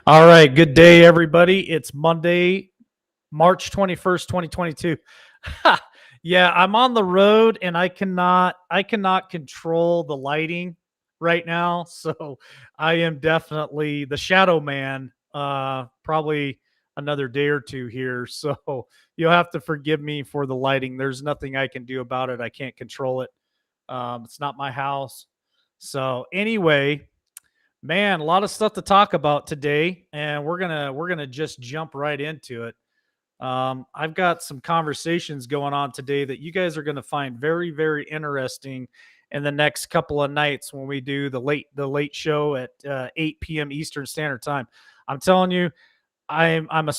All right, good day, everybody. It's Monday, March 21st, 2022. Yeah, I'm on the road and I cannot control the lighting right now. So I am definitely the shadow man, probably another day or two here. So you'll have to forgive me for the lighting. There's nothing I can do about it. I can't control it. It's not my house. So anyway, man, a lot of stuff to talk about today, and we're gonna just jump right into it. I've got some conversations going on today that you guys are gonna find very, very interesting in the next couple of nights when we do the late show at 8 p.m. Eastern Standard Time. I'm telling you, I'm a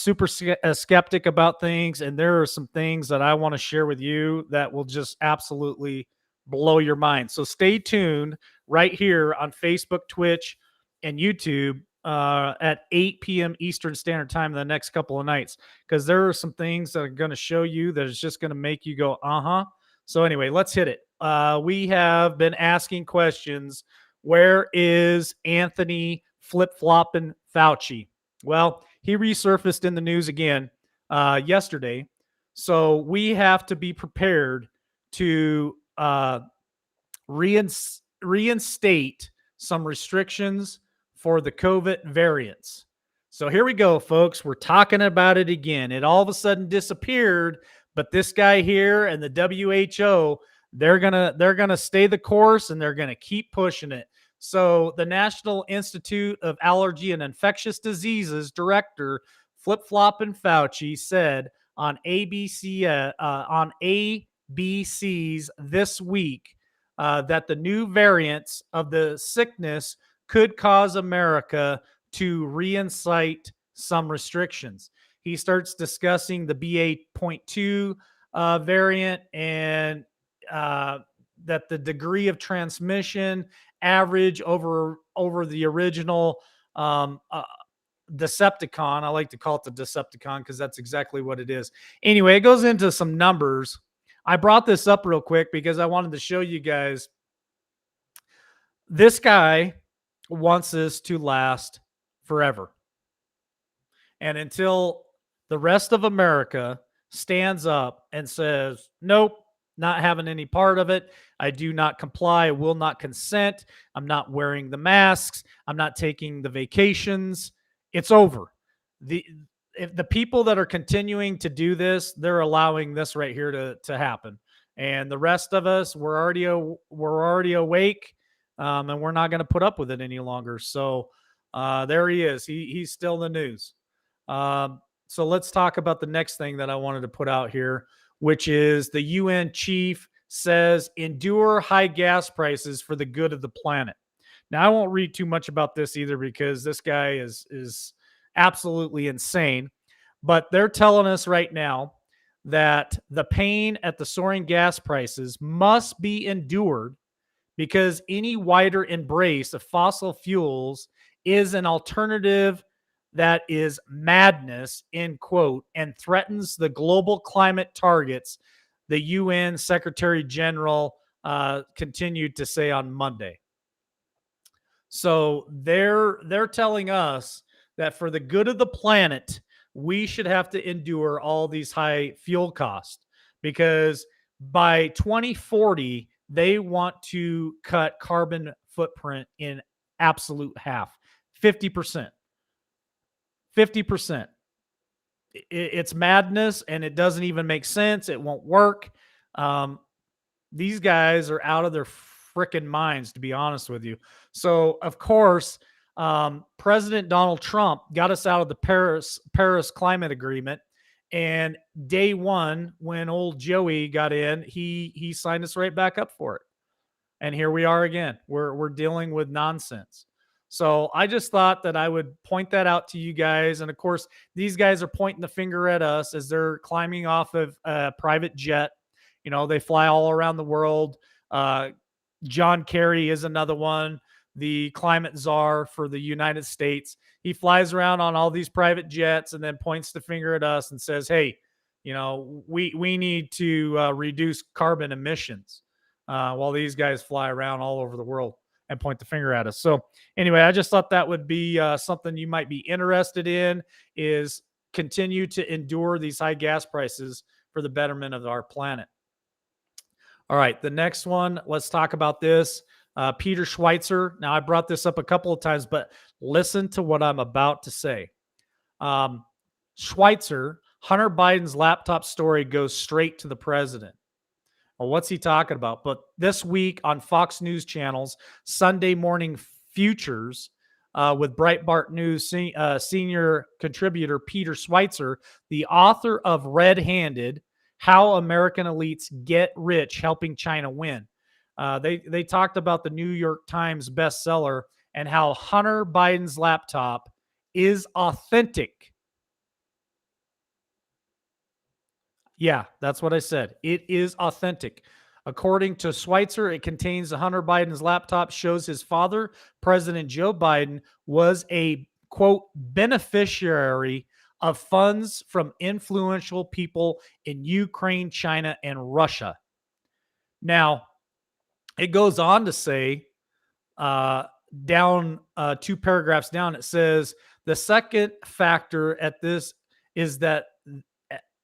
a skeptic about things, and there are some things that I want to share with you that will just absolutely blow your mind. So stay tuned right here on Facebook, Twitch, and YouTube at 8 p.m. Eastern Standard Time in the next couple of nights, because there are some things that are going to show you that is just going to make you go, uh huh. So anyway, let's hit it. We have been asking questions. Where is Anthony flip flopping Fauci? Well, he resurfaced in the news again yesterday. So we have to be prepared to reinstate some restrictions for the COVID variants. So here we go, folks. We're talking about it again. It all of a sudden disappeared, but this guy here and the WHO, they're gonna stay the course and they're gonna keep pushing it. So the National Institute of Allergy and Infectious Diseases director Flip Floppin Fauci said on ABC's This Week that the new variants of the sickness could cause America to reincite some restrictions. He starts discussing the BA.2 variant and that the degree of transmission average over the original Decepticon. I like to call it the Decepticon because that's exactly what it is. Anyway, it goes into some numbers. I brought this up real quick because I wanted to show you guys. This guy wants this to last forever. And until the rest of America stands up and says, nope, not having any part of it. I do not comply. I will not consent. I'm not wearing the masks. I'm not taking the vacations. It's over. The if the people that are continuing to do this, they're allowing this right here to happen. And the rest of us, we're already awake, and we're not going to put up with it any longer. So there he is. He's still in the news. So let's talk about the next thing that I wanted to put out here, which is the UN chief says endure high gas prices for the good of the planet. Now I won't read too much about this either because this guy is absolutely insane, but they're telling us right now that the pain at the soaring gas prices must be endured because any wider embrace of fossil fuels is an alternative that is madness, end quote, and threatens the global climate targets, the UN Secretary General continued to say on Monday. So they're telling us that for the good of the planet, we should have to endure all these high fuel costs because by 2040 they want to cut carbon footprint in absolute half, 50%. 50%. It's madness and it doesn't even make sense. It won't work. Um, these guys are out of their freaking minds, to be honest with you. So, of course, President Donald Trump got us out of the Paris Climate Agreement. And day one, when old Joey got in, he signed us right back up for it. And here we are again. We're dealing with nonsense. So I just thought that I would point that out to you guys. And of course, these guys are pointing the finger at us as they're climbing off of a private jet. You know, they fly all around the world. John Kerry is another one, the climate czar for the United States. He flies around on all these private jets and then points the finger at us and says, hey, you know, we need to reduce carbon emissions while these guys fly around all over the world. and point the finger at us. So anyway, I just thought that would be something you might be interested in, is continue to endure these high gas prices for the betterment of our planet. All right, the next one, let's talk about this. Peter Schweitzer. Now, I brought this up a couple of times, but listen to what I'm about to say. Um, Schweitzer, Hunter Biden's laptop story goes straight to the president. Well, what's he talking about? But this week on Fox News Channel's Sunday Morning Futures, with Breitbart News senior contributor Peter Schweitzer, the author of Red Handed: How American Elites Get Rich Helping China Win. They talked about the New York Times bestseller and how Hunter Biden's laptop is authentic. Yeah, that's what I said. It is authentic. According to Schweitzer, it contains Hunter Biden's laptop, shows his father, President Joe Biden, was a, quote, beneficiary of funds from influential people in Ukraine, China, and Russia. Now, it goes on to say, down two paragraphs down, it says the second factor at this is that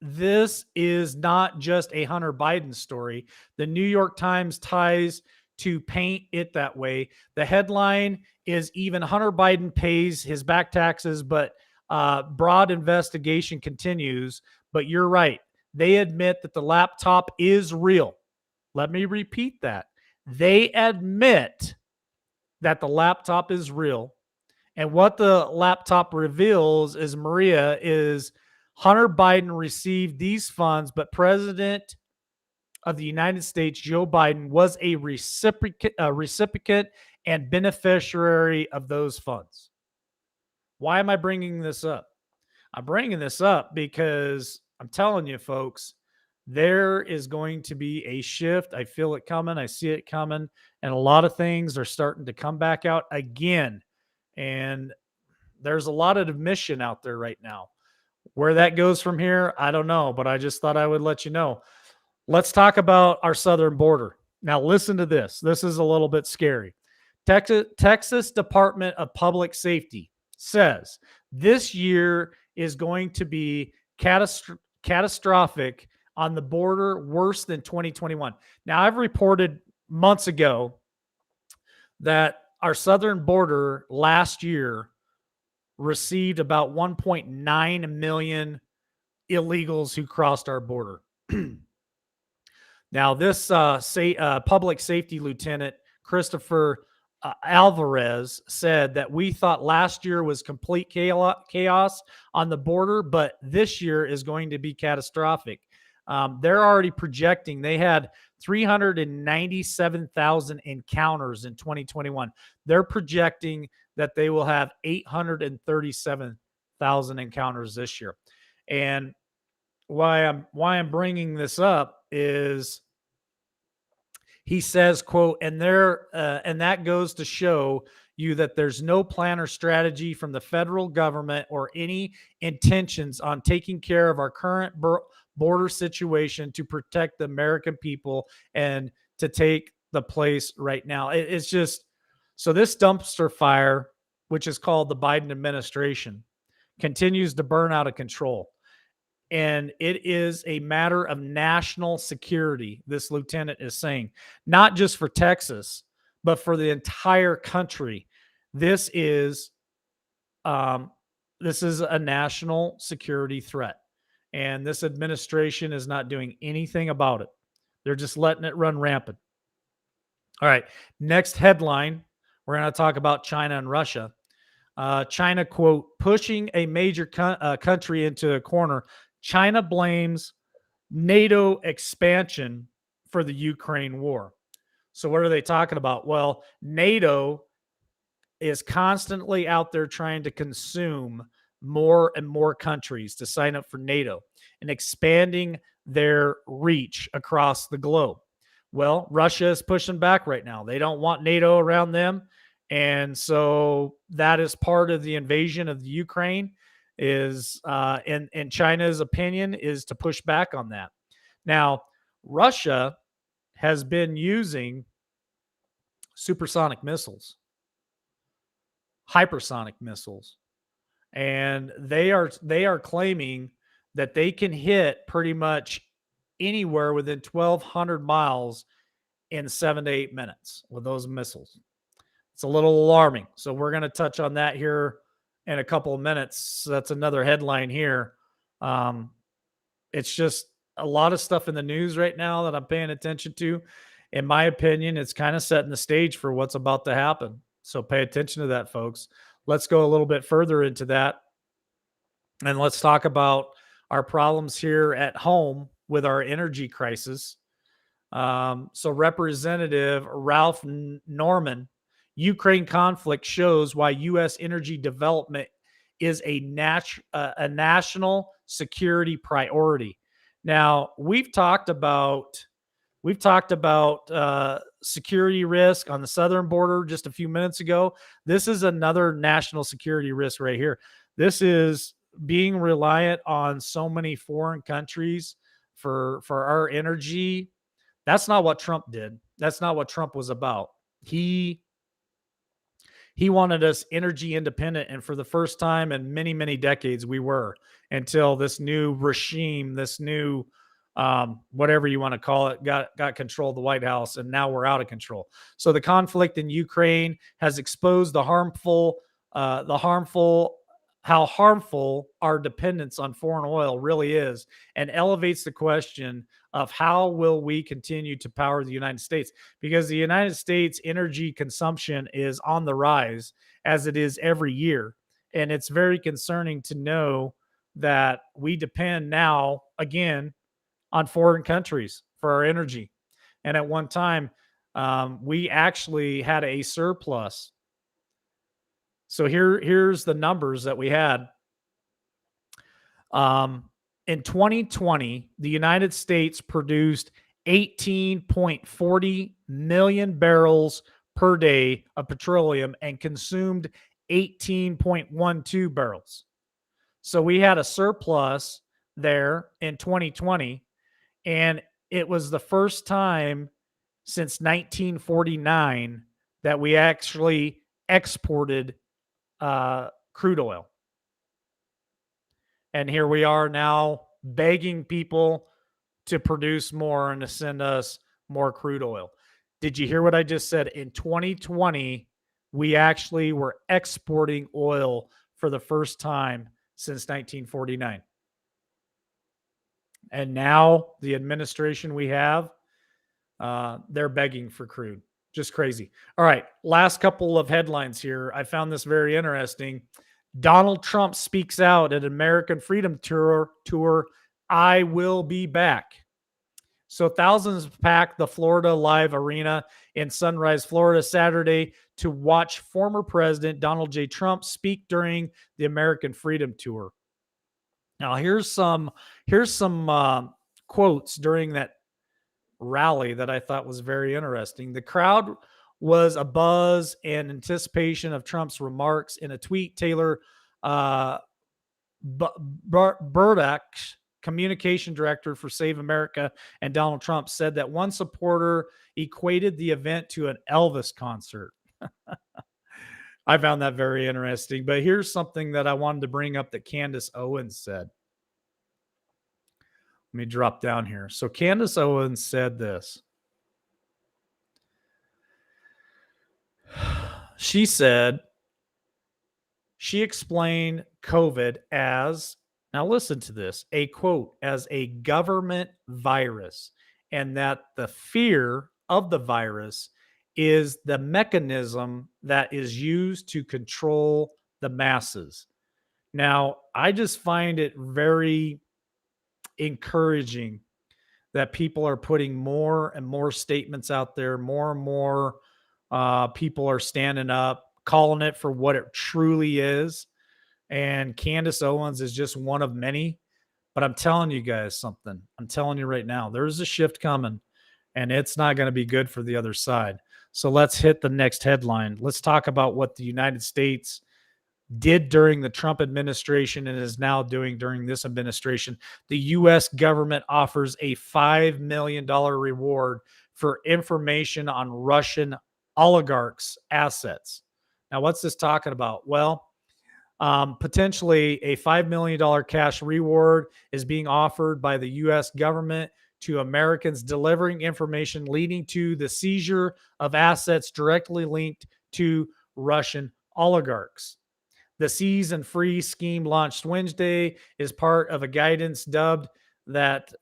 this is not just a Hunter Biden story. The New York Times tries to paint it that way. The headline is even Hunter Biden pays his back taxes, but broad investigation continues. But you're right. They admit that the laptop is real. Let me repeat that. They admit that the laptop is real. And what the laptop reveals is Hunter Biden received these funds, but President of the United States, Joe Biden, was a recipient and beneficiary of those funds. Why am I bringing this up? I'm bringing this up because I'm telling you, folks, there is going to be a shift. I feel it coming. I see it coming. And a lot of things are starting to come back out again. And there's a lot of admission out there right now. Where that goes from here, I don't know, but I just thought I would let you know. Let's talk about our southern border. Now, listen to this. This is a little bit scary. Texas Department of Public Safety says this year is going to be catastrophic on the border, worse than 2021. Now, I've reported months ago that our southern border last year received about 1.9 million illegals who crossed our border. Now, this public safety lieutenant, Christopher Alvarez, said that we thought last year was complete chaos on the border, but this year is going to be catastrophic. They're already projecting they had 397,000 encounters in 2021. They're projecting that they will have 837,000 encounters this year. And why I'm bringing this up is he says, quote, and that goes to show you that there's no plan or strategy from the federal government or any intentions on taking care of our current border situation to protect the American people and to take the place right now. It's just, so this dumpster fire, which is called the Biden administration, continues to burn out of control. And it is a matter of national security, this lieutenant is saying, not just for Texas, but for the entire country. This is a national security threat. And this administration is not doing anything about it. They're just letting it run rampant. All right, next headline, we're going to talk about China and Russia. China, quote, pushing a major country into a corner. China blames NATO expansion for the Ukraine war. So what are they talking about? Well, NATO is constantly out there trying to consume more and more countries to sign up for NATO and expanding their reach across the globe. Well, Russia is pushing back right now. They don't want NATO around them. And so that is part of the invasion of the Ukraine is, in China's opinion, is to push back on that. Now, Russia has been using supersonic missiles, hypersonic missiles, and they are claiming that they can hit pretty much anywhere within 1,200 miles in 7 to 8 minutes with those missiles. It's a little alarming. So we're going to touch on that here in a couple of minutes. So that's another headline here. Um, it's just a lot of stuff in the news right now that I'm paying attention to. In my opinion, it's kind of setting the stage for what's about to happen. So pay attention to that, folks. Let's go a little bit further into that. And let's talk about our problems here at home with our energy crisis. So, Representative Ralph Norman, Ukraine conflict shows why U.S. energy development is a national security priority. Now, we've talked about security risk on the southern border just a few minutes ago. This is another national security risk right here. This is being reliant on so many foreign countries for our energy. That's not what Trump did. That's not what Trump was about. He wanted us energy independent, and for the first time in many, many decades, we were, until this new regime, this new whatever you want to call it, got control of the White House, and now we're out of control. So the conflict in Ukraine has exposed how harmful our dependence on foreign oil really is, and elevates the question of how will we continue to power the United States, because the United States energy consumption is on the rise, as it is every year. And it's very concerning to know that we depend now again on foreign countries for our energy. And at one time, we actually had a surplus. So here's the numbers that we had. In 2020, the United States produced 18.40 million barrels per day of petroleum and consumed 18.12 barrels. So we had a surplus there in 2020, and it was the first time since 1949 that we actually exported crude oil. And here we are now begging people to produce more and to send us more crude oil. Did you hear what I just said? In 2020, we actually were exporting oil for the first time since 1949. And now the administration we have, they're begging for crude. Just crazy. All right, last couple of headlines here. I found this very interesting. Donald Trump speaks out at American Freedom Tour. I will be back. So thousands packed the Florida Live Arena in Sunrise, Florida, Saturday to watch former President Donald J. Trump speak during the American Freedom Tour. Now, here's some quotes during that rally that I thought was very interesting. The crowd was abuzz in anticipation of Trump's remarks. In a tweet, Taylor Burdak, communication director for Save America and Donald Trump, said that one supporter equated the event to an Elvis concert. I found that very interesting. But here's something that I wanted to bring up that Candace Owens said. Let me drop down here. So Candace Owens said this. She said, she explained COVID as, now listen to this, a quote, as a government virus, and that the fear of the virus is the mechanism that is used to control the masses. Now, I just find it very encouraging that people are putting more and more statements out there, more and more people are standing up, calling it for what it truly is. And Candace Owens is just one of many. But I'm telling you guys something. I'm telling you right now, there's a shift coming, and it's not going to be good for the other side. So let's hit the next headline. Let's talk about what the United States did during the Trump administration and is now doing during this administration. The U.S. government offers a $5 million reward for information on Russian oligarchs' assets. Now, what's this talking about? Well, potentially a $5 million cash reward is being offered by the U.S. government to Americans delivering information leading to the seizure of assets directly linked to Russian oligarchs. The Seize and Free scheme launched Wednesday is part of a guidance dubbed that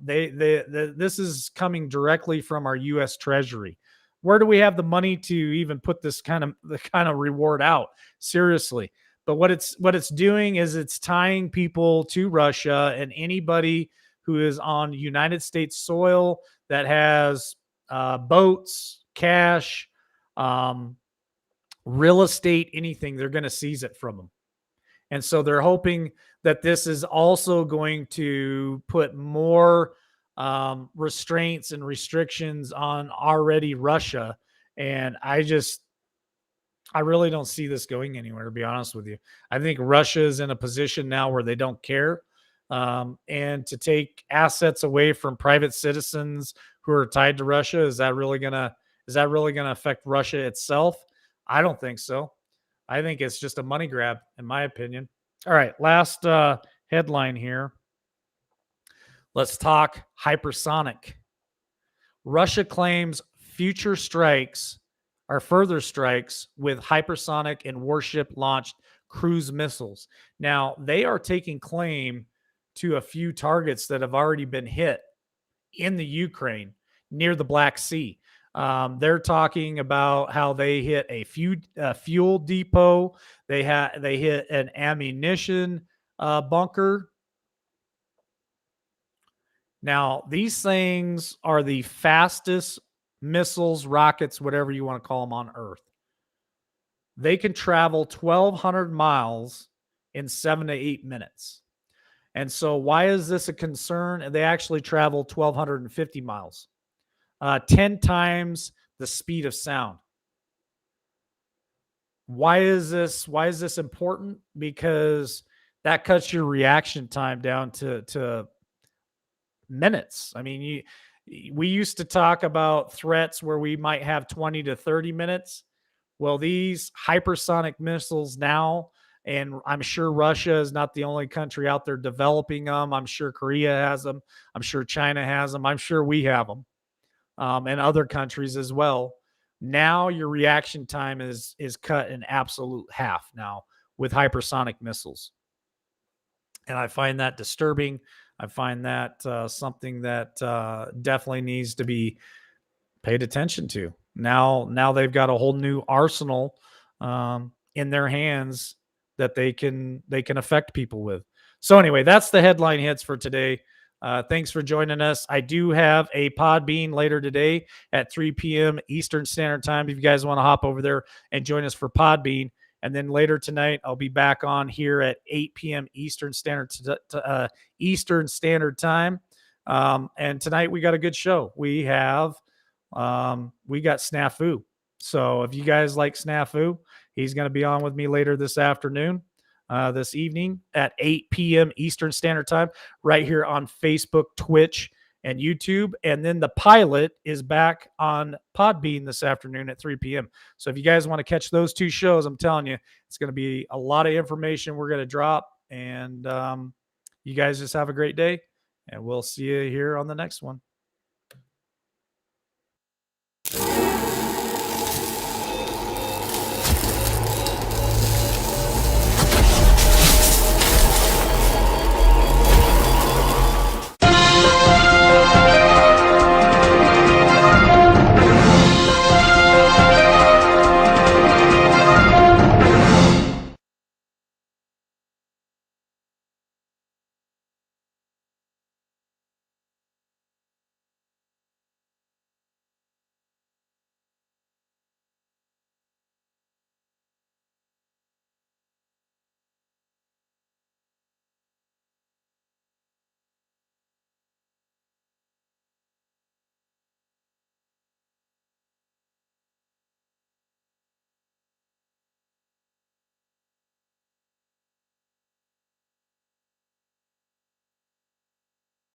this is coming directly from our U.S. Treasury. Where do we have the money to even put this kind of reward out? Seriously. But what it's doing is it's tying people to Russia, and anybody who is on United States soil that has boats, cash, um, real estate, anything, they're going to seize it from them. And so they're hoping that this is also going to put more restraints and restrictions on already Russia. And I really don't see this going anywhere, to be honest with you. I think Russia is in a position now where they don't care. And to take assets away from private citizens who are tied to Russia, is that really gonna affect Russia itself? I don't think so. I think it's just a money grab, in my opinion. All right, last headline here. Let's talk hypersonic. Russia claims future strikes are further strikes with hypersonic and warship launched cruise missiles. Now, they are taking claim to a few targets that have already been hit in the Ukraine near the Black Sea. They're talking about how they hit a fuel depot. They hit an ammunition bunker. Now, these things are the fastest missiles, rockets, whatever you want to call them on Earth. They can travel 1,200 miles in 7 to 8 minutes. And so, why is this a concern? And they actually travel 1,250 miles, 10 times the speed of sound. Why is this? Why is this important? Because that cuts your reaction time down to minutes. I mean, we used to talk about threats where we might have 20 to 30 minutes. Well, these hypersonic missiles now, and I'm sure Russia is not the only country out there developing them. I'm sure Korea has them. I'm sure China has them. I'm sure we have them, and other countries as well. Now your reaction time is cut in absolute half now with hypersonic missiles, and I find that disturbing. I find that something that definitely needs to be paid attention to. Now they've got a whole new arsenal in their hands that they can affect people with. So anyway, that's the headline hits for today. Thanks for joining us. I do have a Podbean later today at 3 p.m. Eastern Standard Time. If you guys want to hop over there and join us for Podbean. And then later tonight, I'll be back on here at 8 p.m. Eastern Standard Time. And tonight we got a good show. We got Snafu. So if you guys like Snafu, he's going to be on with me later this afternoon, this evening at 8 p.m. Eastern Standard Time, right here on Facebook, Twitch, and YouTube. And then the pilot is back on Podbean this afternoon at 3 p.m. So if you guys want to catch those two shows, I'm telling you, it's going to be a lot of information we're going to drop. And you guys just have a great day, and we'll see you here on the next one.